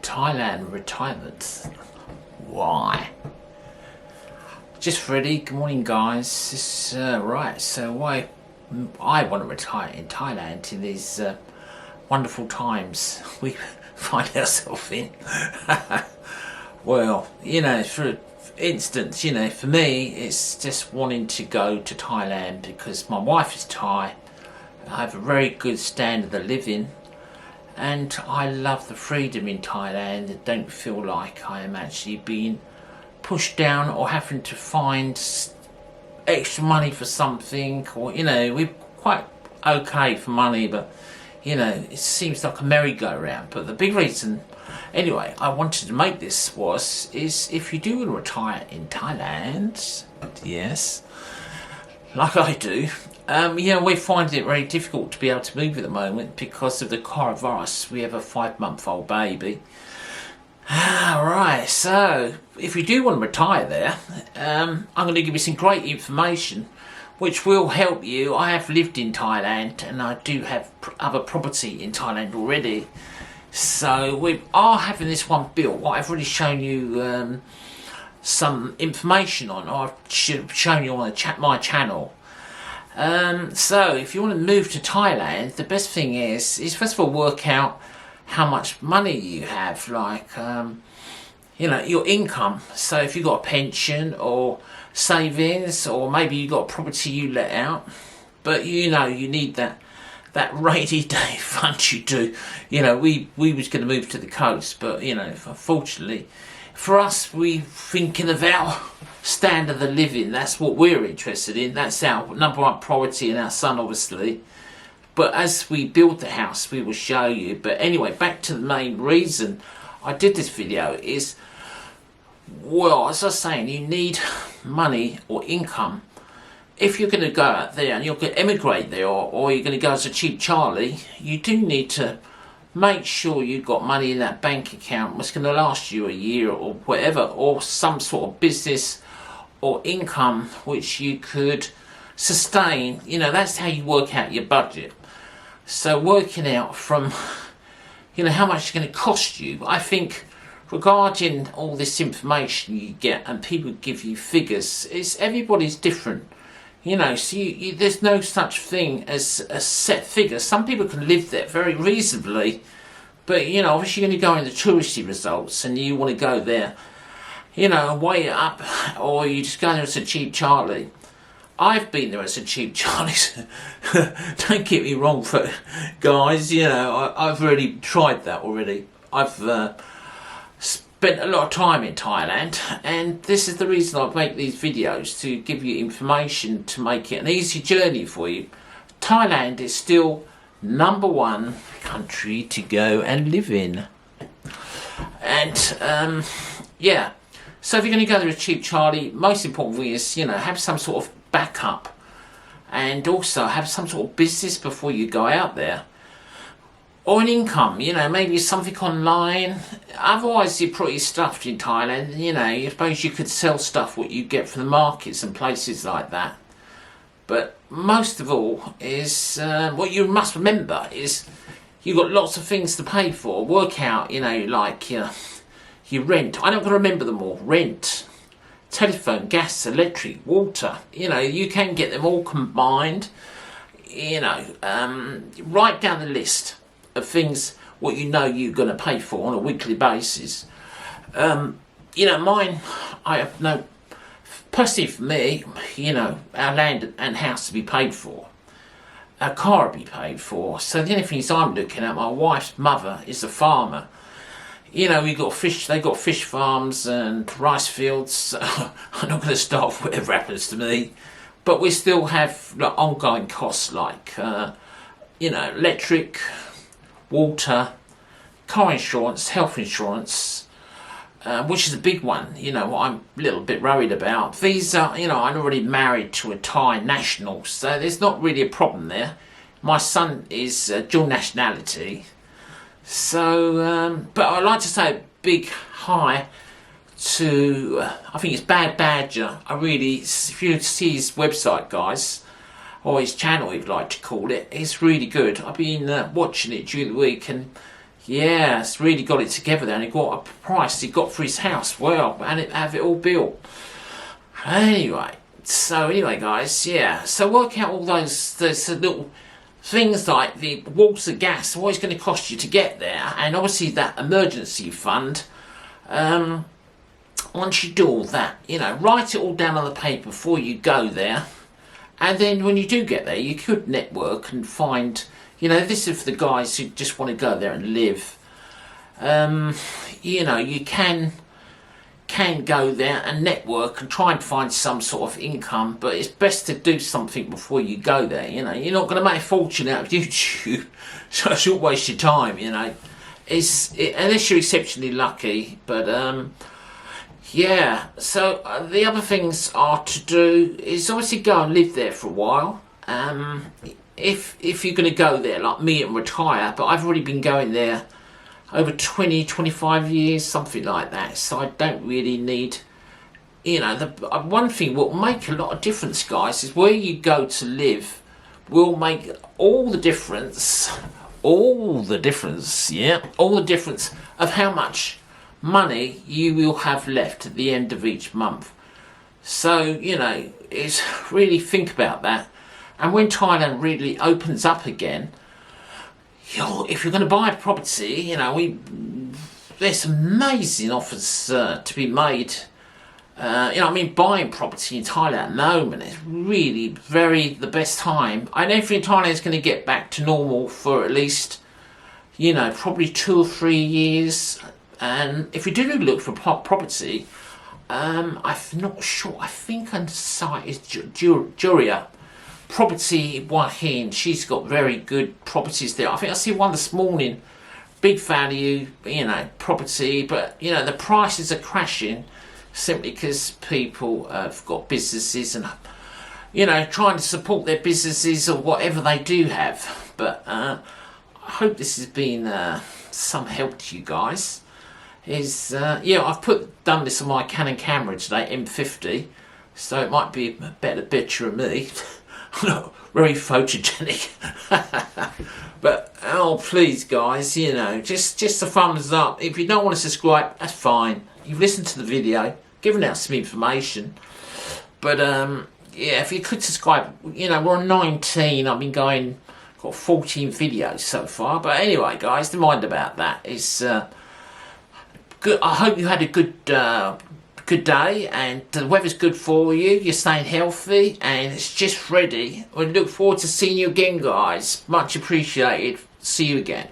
Thailand retirement. Why? Just Freddie. Good morning, guys. This, right, so why I want to retire in Thailand in these wonderful times we find ourselves in. Well, you know, for instance, you know, for me, it's just wanting to go to Thailand because my wife is Thai. I have a very good standard of living. And I love the freedom in Thailand. I don't feel like I am actually being pushed down or having to find extra money for something. Or, you know, we're quite okay for money, but, you know, it seems like a merry-go-round. But the big reason, anyway, I wanted to make this is if you do want to retire in Thailand, yes, like I do, yeah, we're finding it very difficult to be able to move at the moment because of the coronavirus. We have a 5-month-old baby. Right, so if you do want to retire there, I'm going to give you some great information which will help you. I have lived in Thailand and I do have other property in Thailand already. So we are having this one built. What I've already shown you some information on, or I've shown you on my channel. So if you want to move to Thailand, the best thing is first of all work out how much money you have, like you know, your income. So if you've got a pension or savings, or maybe you've got a property you let out, but you know you need that rainy day fund. You do. You know, we was going to move to the coast, but you know, unfortunately for us, we thinking of our standard of living. That's what we're interested in. That's our number one priority, and our son obviously. But as we build the house, we will show you. But anyway, back to the main reason I did this video is, well, as I was saying, you need money or income. If you're going to go out there and you're going to emigrate there, or you're going to go as a cheap Charlie, you do need to make sure you've got money in that bank account that's going to last you a year or whatever, or some sort of business or income which you could sustain. You know, that's how you work out your budget. So working out from, you know, how much it's going to cost you. I think regarding all this information you get and people give you figures, everybody's different. You know, so there's no such thing as a set figure. Some people can live there very reasonably, but you know, obviously you're going to go in the touristy results and you want to go there, you know, weigh it up, or you just go there as a cheap Charlie. I've been there as a cheap Charlie. Don't get me wrong, guys. You know, I've really tried that already. I've spent a lot of time in Thailand, and this is the reason I make these videos, to give you information to make it an easy journey for you. Thailand is still #1 country to go and live in. And yeah, so if you're going to go there as cheap Charlie, most important thing is, you know, have some sort of backup, and also have some sort of business before you go out there, or an income. You know, maybe something online. Otherwise you're pretty stuffed in Thailand. You know, I suppose you could sell stuff what you get from the markets and places like that. But most of all is what you must remember is you've got lots of things to pay for. Work out, you know, like your rent. I don't want to remember them all. Rent, telephone, gas, electric, water. You know, you can get them all combined. You know, write down the list of things what you know you're going to pay for on a weekly basis. You know, mine, I have no, personally for me, you know, our land and house to be paid for, our car to be paid for. So the only things I'm looking at, my wife's mother is a farmer. You know, we got fish. They got fish farms and rice fields. So I'm not going to start whatever happens to me, but we still have like ongoing costs, like you know, electric, water, car insurance, health insurance, which is a big one. You know, what I'm a little bit worried about. Visa. You know, I'm already married to a Thai national, so there's not really a problem there. My son is dual nationality. So, but I'd like to say a big hi to, I think it's Bad Badger. I really, if you see his website, guys, or his channel, if you'd like to call it, it's really good. I've been watching it during the week, and yeah, it's really got it together there, and he got a price he got for his house, well, and have it all built. Anyway, guys, yeah, so work out all those little things like the water, gas, what it's going to cost you to get there, and obviously that emergency fund. Once you do all that, write it all down on the paper before you go there, and then when you do get there, you could network and find, this is for the guys who just want to go there and live. You can go there and network and try and find some sort of income, but it's best to do something before you go there. You're not going to make a fortune out of YouTube, so it shouldn't waste your time. Unless you're exceptionally lucky. But yeah, so the other things are to do is obviously go and live there for a while. If you're going to go there like me and retire, but I've already been going there over 20-25 years, something like that, so I don't really need, the one thing will make a lot of difference, guys, is where you go to live will make all the difference of how much money you will have left at the end of each month. So it's really think about that. And when Thailand really opens up again, if you're going to buy a property, there's amazing offers to be made. Buying property in Thailand at the moment is really the best time. I don't think Thailand is going to get back to normal for at least, probably 2 or 3 years. And if you do look for property, I'm not sure. I think on the site is 𝐥𝐤𝐤𝐤. Property YOUDATE, and she's got very good properties there. I think I see one this morning, big value, property, but the prices are crashing simply because people have got businesses and trying to support their businesses or whatever they do have. But I hope this has been some help to you guys. I've done this on my Canon camera today, M50, so it might be a better picture of me. Not very photogenic. But please guys, just a thumbs up. If you don't want to subscribe, that's fine. You've listened to the video, given out some information. But if you could subscribe, we're on 19. I've been got 14 videos so far. But anyway guys, don't mind about that. It's good. I hope you had a good day, and the weather's good for you, you're staying healthy, and it's just Freddie. We look forward to seeing you again, guys. Much appreciated. See you again.